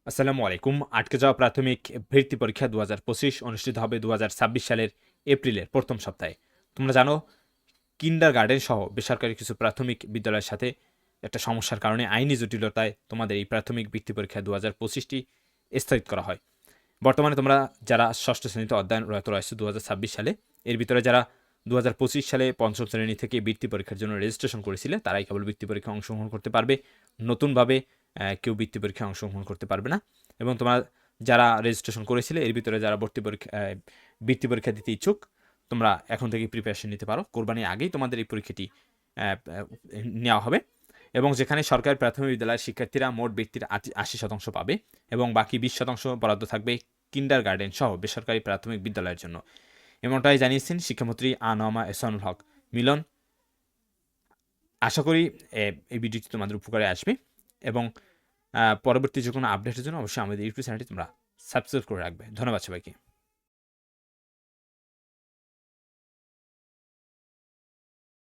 আসসালামু আলাইকুম। আটকে যাওয়া প্রাথমিক ভর্তি পরীক্ষা ২০২৫ অনুষ্ঠিত হবে ২০২৬ সালের এপ্রিলের ১ম সপ্তাহে। তোমরা জানো কিন্ডারগার্টেন সহ বেসরকারি কিছু প্রাথমিক বিদ্যালয়ের সাথে একটা সমস্যার কারণে আইনি জটিলতায় তোমাদের এই প্রাথমিক বৃত্তি পরীক্ষা ২০২৫টি স্থগিত করা হয়। বর্তমানে তোমরা যারা ষষ্ঠ শ্রেণীতে অধ্যয়নরত রয়েছে ২০২৬ সালে, এর ভিতরে যারা ২০২৫ সালে পঞ্চম শ্রেণী থেকে বৃত্তি পরীক্ষার জন্য রেজিস্ট্রেশন করেছিলে তারাই কেবল বৃত্তি পরীক্ষায় অংশগ্রহণ করতে পারবে। নতুনভাবে কেউ বৃত্তি পরীক্ষায় অংশগ্রহণ করতে পারবে না। এবং তোমরা যারা রেজিস্ট্রেশন করেছিলে এর ভিতরে যারা বৃত্তি পরীক্ষা দিতে ইচ্ছুক, তোমরা এখন থেকে প্রিপারেশন নিতে পারো। কোরবানির আগেই তোমাদের এই পরীক্ষাটি নেওয়া হবে। এবং যেখানে সরকারি প্রাথমিক বিদ্যালয়ের শিক্ষার্থীরা মোট বৃত্তির ৮০% পাবে এবং বাকি ২০% বরাদ্দ থাকবে কিন্ডারগার্টেন সহ বেসরকারি প্রাথমিক বিদ্যালয়ের জন্য। এমনটাই জানিয়েছেন শিক্ষামন্ত্রী আনোয়ামা এহসানুল হক মিলন। আশা করি এই ভিডিওটি তোমাদের উপকারে আসবে এবং পরবর্তী যে কোনো আপডেটের জন্য অবশ্যই আমাদের ইউটিউব চ্যানেলটি তোমরা সাবস্ক্রাইব করে রাখবে। ধন্যবাদ সবাইকে।